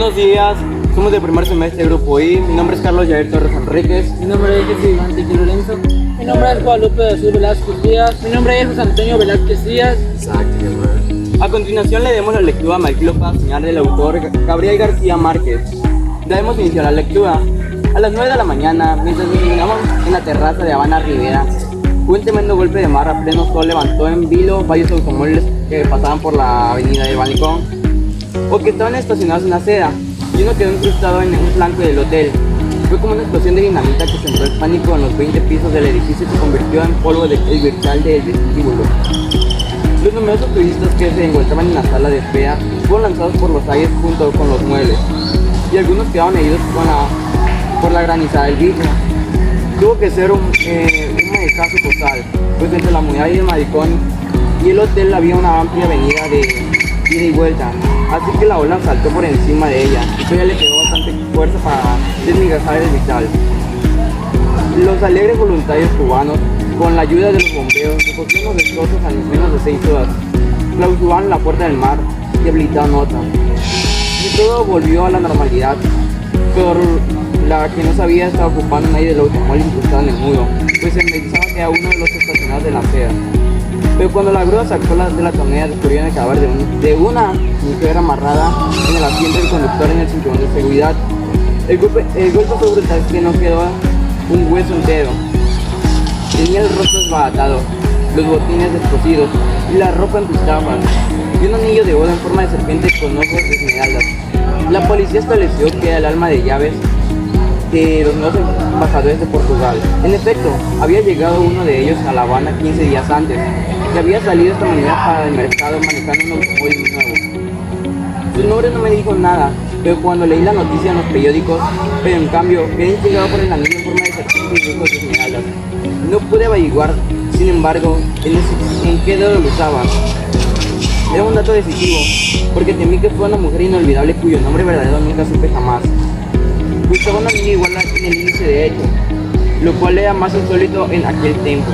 Buenos días, somos del primer semestre de Grupo I. Mi nombre es Carlos Jair Torres Enríquez. Mi nombre es Jesús Iván Tiqui Lorenzo. Mi nombre es Guadalupe de Azul Velázquez Díaz. Mi nombre es José Antonio Velázquez Díaz. A continuación le demos la lectura a Malquilo para señal del autor Gabriel García Márquez. Debemos iniciar la lectura. A las 9 de la mañana, mientras nos iluminamos en la terraza de Habana Rivera, un tremendo golpe de mar a pleno sol levantó en vilo varios automóviles que pasaban por la avenida del Balcón o que estaban estacionados en la acera, y uno quedó incrustado en un flanco del hotel. Fue como una explosión de dinamita que sembró el pánico en los 20 pisos del edificio y se convirtió en polvo el virtual del vestíbulo. Los numerosos turistas que se encontraban en la sala de espera fueron lanzados por los aires junto con los muebles, y algunos quedaron heridos por la granizada del vidrio. Tuvo que ser un caso total, pues entre la muralla y el malecón y el hotel había una amplia avenida de ida y vuelta, así que la ola saltó por encima de ella y todavía le quedó bastante fuerza para desmigrazar el vital. Los alegres voluntarios cubanos, con la ayuda de los bomberos, recogieron los destrozos en menos de 6 horas, clausuraron la puerta del mar y habilitaron otra. Y todo volvió a la normalidad, pero la que no sabía estaba ocupando nadie del automóvil incrustado en el muro, pues se pensaba que era uno de los estacionados de la acera. Pero cuando la grúa sacó de la tonera, descubrieron el cadáver de una mujer amarrada en el asiento del conductor en el cinturón de seguridad. El golpe fue brutal, que no quedó un hueso entero. Tenía el rostro desbaratado, los botines descosidos y la ropa en pistapas, y un anillo de oro en forma de serpiente con ojos de esmeraldas. La policía estableció que era el alma de llaves de los nuevos embajadores de Portugal. En efecto, había llegado uno de ellos a La Habana 15 días antes, y había salido esta mañana para el mercado manejando un automóvil nuevo. Su nombre no me dijo nada, pero cuando leí la noticia en los periódicos, pero en cambio quedé intrigado por el anillo en forma de serpiente y ojos de esmeraldas. No pude averiguar, sin embargo, en qué dedo lo usaba. Era un dato decisivo, porque temí que fuera una mujer inolvidable cuyo nombre verdadero nunca supe jamás. Buscaba una niña igual en el índice de hecho, lo cual era más insólito en aquel tiempo.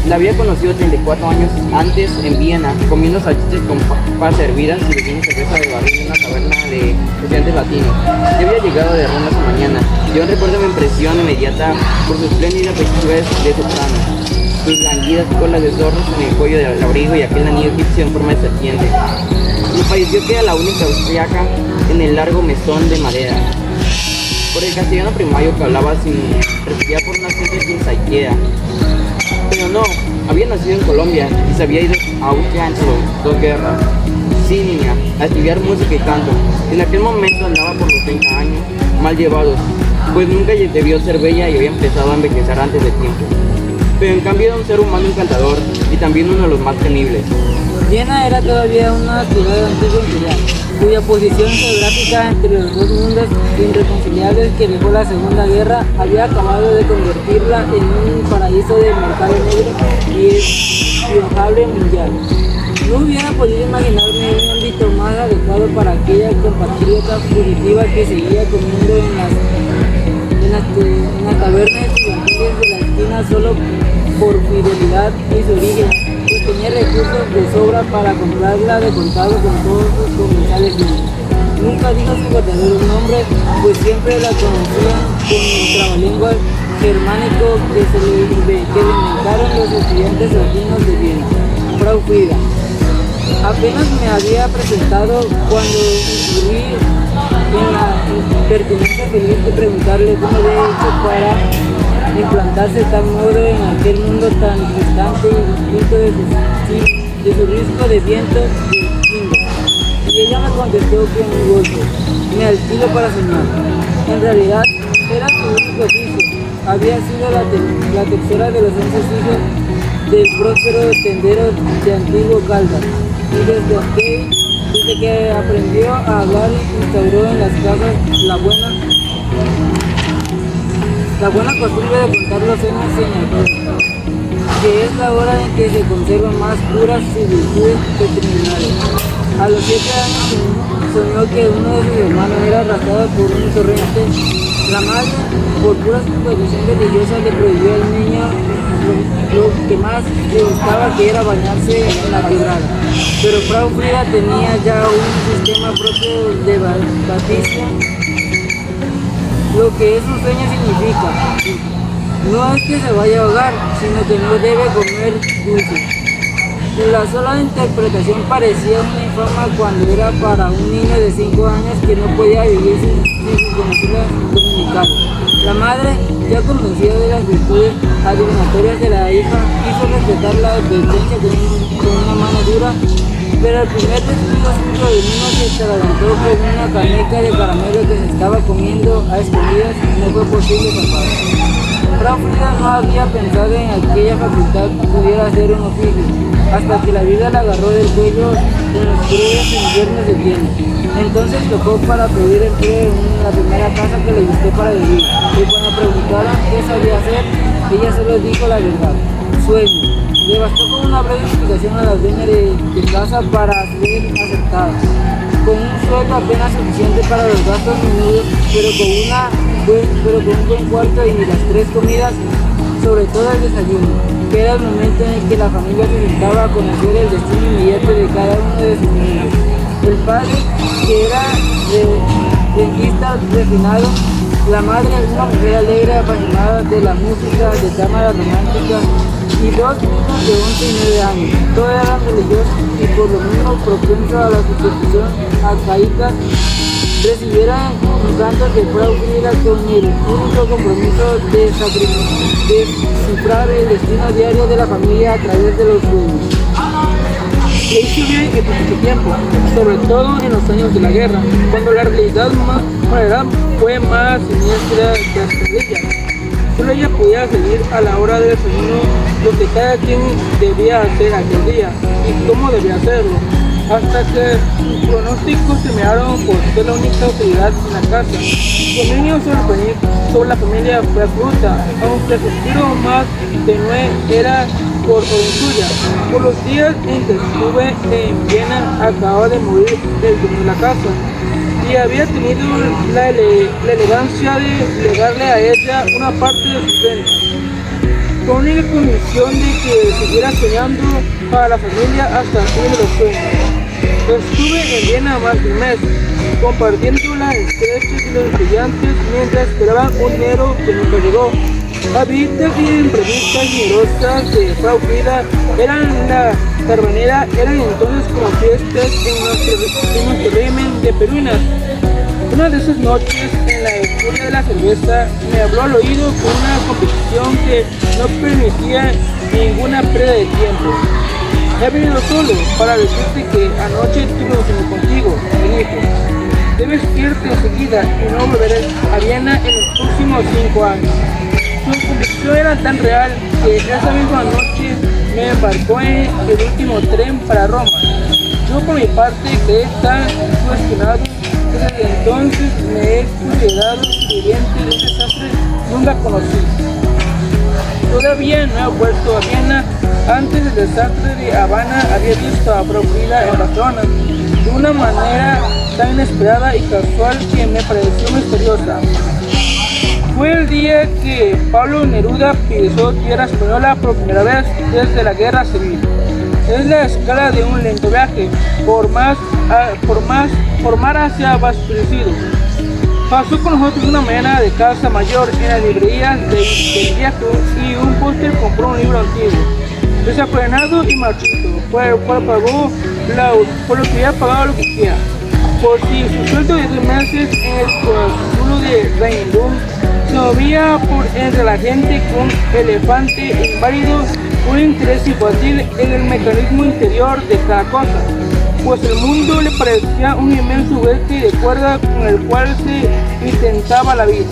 La había conocido 34 años antes en Viena, comiendo salchichas con papas hervidas y bebiendo cerveza de barril en una taberna de estudiantes latinos. Ya había llegado de Roma esa mañana. Yo recuerdo mi impresión inmediata por su espléndida pechuga de soprano, sus languidas colas de zorros en el cuello del abrigo y aquel anillo egipcio en forma de serpiente. Me pareció que era la única austriaca en el largo mesón de madera. Por el castellano primario que hablaba sin respirar por una acento quinzaquera. Pero no, había nacido en Colombia y se había ido a Austria entre las dos guerras. Sí, niña, a estudiar música y canto. En aquel momento andaba por los 30 años, mal llevados, pues nunca debió ser bella y había empezado a envejecer antes de tiempo. Pero en cambio era un ser humano encantador y también uno de los más temibles. Viena era todavía una ciudad antigua imperial, cuya posición geográfica entre los dos mundos irreconciliables que dejó la Segunda Guerra había acabado de convertirla en un paraíso de mercado negro y viajable mundial. No hubiera podido imaginarme un ámbito más adecuado para aquella compatriota fugitiva que seguía comiendo en las tabernas estudiantiles de la esquina solo por fidelidad y su origen, pues tenía recursos de sobra para comprarla de contado con todos sus comensales mismos. Nunca dijo su verdadero nombre, pues siempre la conocían con el trabalengua germánico que inventaron los estudiantes latinos de Viena, Frau Frida. Apenas me había presentado cuando incurrí en la pertinencia feliz de preguntarle cómo había hecho para implantarse de tal modo en aquel mundo tan distante y distinto de su risco de viento y mundo. Y ella me contestó con un golpe, me alquilo para soñar. En realidad era su único oficio. Había sido la tercera de los 11 hijos del próspero tendero de Antiguo Caldas. Y desde que aprendió a hablar, instauró en las casas la buena costumbre de contar los años en alcohol, que es la hora en que se conservan más puras sus virtudes patrimoniales. A los 7 años soñó que uno de sus hermanos era arrastrado por un torrente. La madre, por pura superstición religiosa, le prohibió al niño lo que más le gustaba, que era bañarse en la quebrada. Pero Frau Frida tenía ya un tema propio de Batista, lo que es un sueño significa. No es que se vaya a ahogar, sino que no debe comer dulce. La sola interpretación parecía una infama cuando era para un niño de 5 años que no podía vivir sin sus conocidas dominicales. La madre, ya convencida de las virtudes adivinatorias de la hija, quiso respetar la advertencia con una mano dura, pero al primer descuido suyo de niño que se adelantó con una caneca de caramelo que se estaba comiendo a escondidas y no fue posible zafar. Frau Frida no había pensado en aquella facultad que pudiera hacer un oficio, hasta que la vida la agarró del cuello en los crudos inviernos de Viena. Entonces tocó para pedir empleo en la primera casa que le gustó para vivir, y cuando preguntaron qué sabía hacer, ella solo dijo la verdad: sueño. Le bastó con una breve explicación a la dueña de casa para ser aceptada, con un sueldo apenas suficiente para los gastos menudos, pero con un buen cuarto y las 3 comidas, sobre todo el desayuno, que era el momento en el que la familia se sentaba a conocer el destino inmediato de cada uno de sus miembros. El padre, que era dentista refinado, la madre, una mujer alegre, apasionada de la música, de cámaras románticas, y 2 niños de 11 y 9 años. Todos eran religiosos y por lo mismo propensos a la superstición arcaica. Recibieron cantos de Frau Frida con el único compromiso de descifrar el destino diario de la familia a través de los sueños. Le hizo bien en poquito tiempo, sobre todo en los años de la guerra, cuando la realidad fue más siniestra que las pesadillas. Solo ella podía seguir a la hora del desayuno lo que cada quien debía hacer aquel día y cómo debía hacerlo, hasta que sus pronósticos terminaron por ser la única autoridad en la casa. Su dominio sobre la familia fue absoluta, aunque su estilo más tenue era por orden suya. Por los días en que estuve en Viena, acababa de morir el dueño de la casa, y había tenido la elegancia de legarle a ella una parte de sus bienes, con única condición de que siguiera soñando para la familia hasta el fin de los sueños. Estuve en Viena más de un mes, compartiendo las estrechas de los estudiantes mientras esperaban un dinero que nunca llegó. Habitas y imprevistas generosas de Frau Frida eran la carbonera, eran entonces como fiestas en nuestro régimen de peruinas. Una de esas noches, en la euforia de la cerveza, me habló al oído con una convicción que no permitía ninguna pérdida de tiempo. He venido solo para decirte que anoche tuve un sueño contigo, me dijo. Debes irte enseguida y no volveré a Viena en los próximos 5 años. Su convicción era tan real que esa misma noche me embarcó en el último tren para Roma. Yo por mi parte quedé tan cuestionado que desde entonces me he considerado viviente de un desastre nunca conocí. Todavía no he vuelto a Viena. Antes del desastre de Habana había visto a Frau Frida en Barcelona de una manera tan inesperada y casual que me pareció misteriosa. Fue el día que Pablo Neruda pisó tierra española por primera vez desde la Guerra Civil. Es la escala de un lento viaje por mar hacia Valparaíso. Pasó con nosotros una mañana de casa mayor en la librería del viejo y un póster compró un libro antiguo, desafrenado y marchito, por el cual pagó por lo que había pagado lo que quisiera. Por si su sueldo de 2 meses en el consuelo de Reindum se movía por entre la gente con elefante inválido, un interés infantil en el mecanismo interior de cada cosa, pues el mundo le parecía un inmenso juguete de cuerda con el cual se intentaba la vida.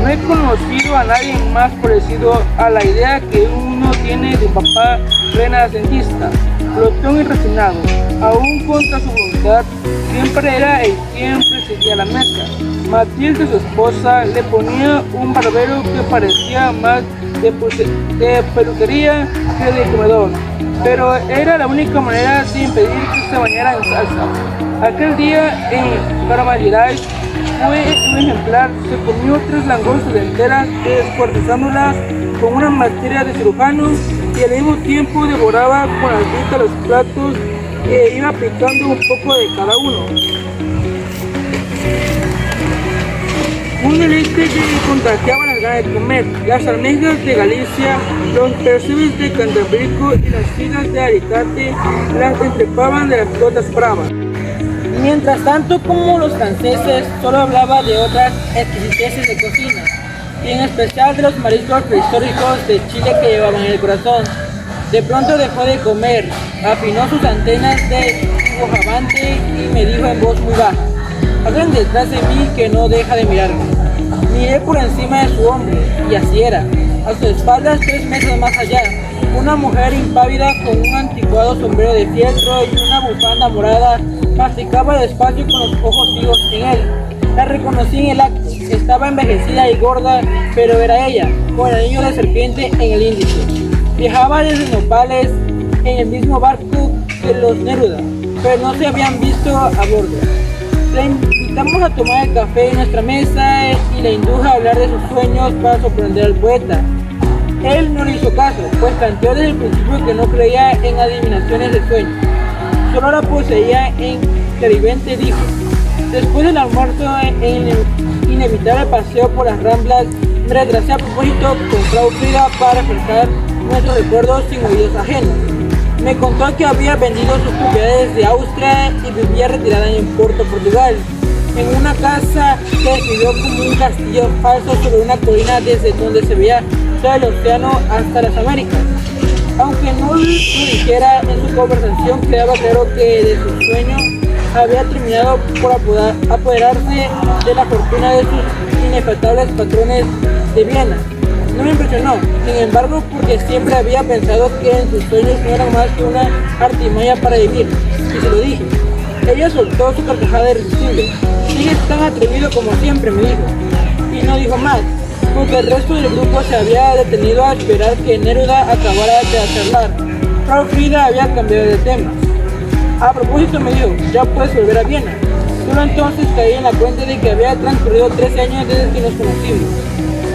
No he conocido a nadie más parecido a la idea que uno tiene de un papá renacentista, glotón y refinado. Aún contra su voluntad, siempre era el quien presidía la mesa. Matilde, su esposa, le ponía un barbero que parecía más de peluquería que de comedor, pero era la única manera de impedir que se bañara en salsa. Aquel día en Caramallirais fue un ejemplar, se comió 3 langostas enteras, descuartizándolas con una materia de cirujano, y al mismo tiempo devoraba con la vista los platos iba picando un poco de cada uno. Un deleite que contagiaba las ganas de comer, las almejas de Galicia, los percebes de Cantabrico y las figas de Alicante las entrepaban de las cotas bravas. Mientras tanto, como los franceses, solo hablaba de otras exquisiteces de cocina, y en especial de los mariscos prehistóricos de Chile que llevaban en el corazón. De pronto dejó de comer, afinó sus antenas de bojavante y me dijo en voz muy baja: hablan detrás de mí que no deja de mirarme. Miré por encima de su hombro, y así era. A sus espaldas, 3 metros más allá, una mujer impávida con un anticuado sombrero de fieltro y una bufanda morada masticaba despacio con los ojos fijos en él. La reconocí en el acto. Estaba envejecida y gorda, pero era ella, con el anillo de serpiente en el índice. Viajaba desde Nopales en el mismo barco que los Neruda, pero no se habían visto a bordo. La invitamos a tomar el café en nuestra mesa y la induje a hablar de sus sueños para sorprender al poeta. Él no le hizo caso, pues planteó desde el principio que no creía en adivinaciones de sueños. Solo la poseía en clarividente, dijo. Después del almuerzo, en el inevitable paseo por las Ramblas, me retrasé a propósito con Frau Frida para refrescar nuestros recuerdos sin oídos ajenos. Me contó que había vendido sus propiedades de Austria y vivía retirada en Porto, Portugal, en una casa que describió como un castillo falso sobre una colina desde donde se veía todo el océano hasta las Américas. Aunque no lo dijera en su conversación, quedaba claro que de su sueño había terminado por apoderarse de la fortuna de sus inefactables patrones de Viena. No me impresionó, sin embargo, porque siempre había pensado que en sus sueños no eran más que una artimaña para vivir, y se lo dije. Ella soltó su carcajada irresistible. Sigues tan atrevido como siempre, me dijo. Y no dijo más, porque el resto del grupo se había detenido a esperar que Neruda acabara de charlar. Frau Frida había cambiado de tema. A propósito, me dijo, ya puedes volver a Viena. Solo entonces caí en la cuenta de que había transcurrido 13 años desde que nos conocimos.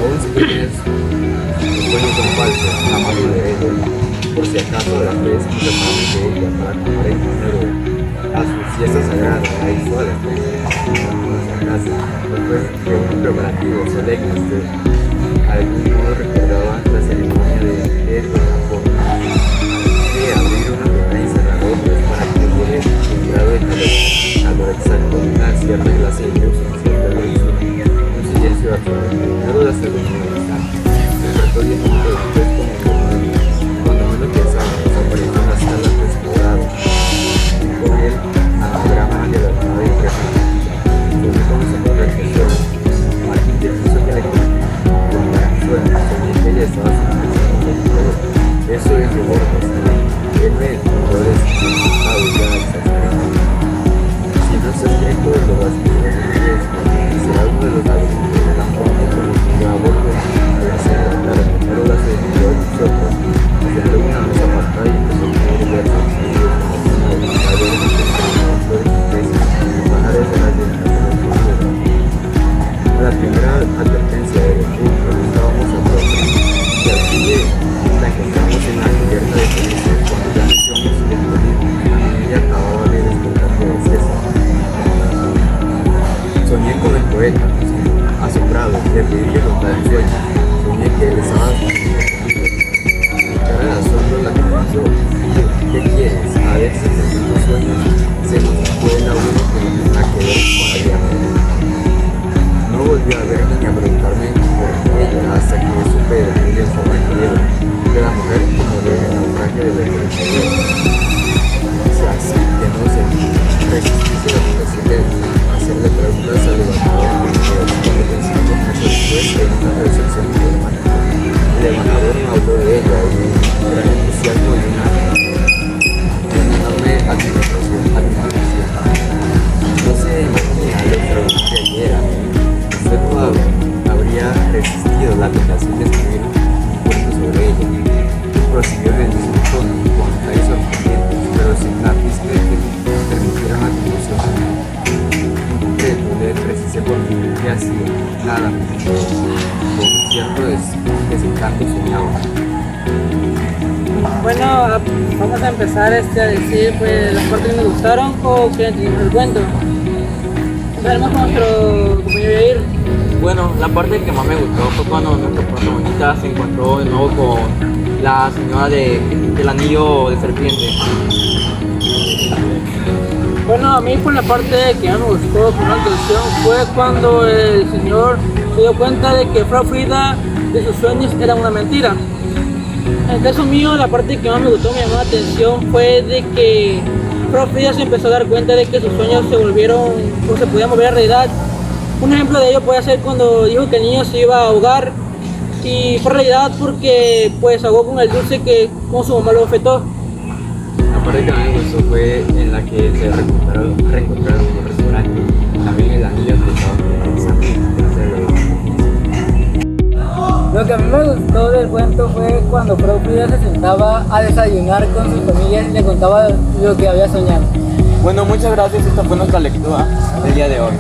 Aún si crees, los sueños son falsos, jamás lo de ella. Por si acaso la fe es muy amable de ella para tomar el dinero a su fiesta sagrada, ahí sola, en nuestra casa, después de un preparativo solemne, de algún modo recordaba la ceremonia de Japón, de abrir una ventana y cerrar otras para que hubiera un grado de calor exacto, una cierta clase de luz, un cierto ruido, un silencio absoluto. Neruda se durmió bastante. Despertó 10 minutos después cuando menos pensaba, desapareció en la sala descuidado. Con él, anagrama de la nave y yo me conocí con reflexión. Martín te puso que le contara sueños, soñé que ella estaba sin todo. Eso es de bordes. Él me encontró desesperado y ya está escrito. Si no se escrito de lo básico de la iglesia, será uno de los agricultores de la forma como que a bordo a la cena, claro, primero la se dividió a nosotros, haciendo una mesa apartada y empezó a poner diversos sonidos como el caballo de los flores y peces, los pajares de la llena de los flores. A la primera advertencia de los grupos estábamos a todos, y al fin la encontramos en la cubierta de felices cuando ya nos íbamos del bolígrafo, la familia acababa de despertar de belleza. Soñé con el poeta, asombrado, le pedí que contara el sueño. Soñé que él estaba conmigo. Mi cara de asombro la convenció. ¿Qué quieres? A veces en los sueños se nos puede a uno que no tiene nada que ver con la vida. No volví a verla ni a preguntarme por ella hasta que supe de ella en forma de la mujer como de naufragio de la experiencia. Se hace que no se resististe la tentación de hacerle preguntas al levantador cuando pensamos mucho después en una recepción de hermana. El levantador me habló de ella y un gran entusiasmo y una enorme admiración. No se imagina lo extraordinaria que era. Usted no habría resistido la tentación de escribir un cuento sobre ella. Prosiguió en el mismo tono, con detalles sorprendentes, pero sin una pista de que permitiera una conclusión. Le precisé por mi que hacía nada, con cierto desencanto soñaba. Bueno, vamos a empezar a decir pues las partes que nos gustaron o que entendimos el cuento. Empezaremos con nuestro compañero Yair. Bueno, la parte que más me gustó fue cuando nuestra protagonista se encontró de nuevo con la señora del anillo de serpiente. Bueno, a mí por la parte que más me gustó con la atención fue cuando el señor se dio cuenta de que Frau Frida de sus sueños era una mentira. En el caso mío, la parte que más me gustó, me llamó la atención fue de que Frau Frida se empezó a dar cuenta de que sus sueños se volvieron o se podían volver a realidad. Un ejemplo de ello puede ser cuando dijo que el niño se iba a ahogar y fue realidad porque pues ahogó con el dulce que como su mamá lo ofetó. La parte que más me gustó fue en la que se reencontraron en un restaurante. También el anillo que estaba pensando en hacerlo. Lo que a mí me gustó del cuento fue cuando Frau Frida se sentaba a desayunar con sus familias y le contaba lo que había soñado. Bueno, muchas gracias. Esta fue nuestra lectura del día de hoy.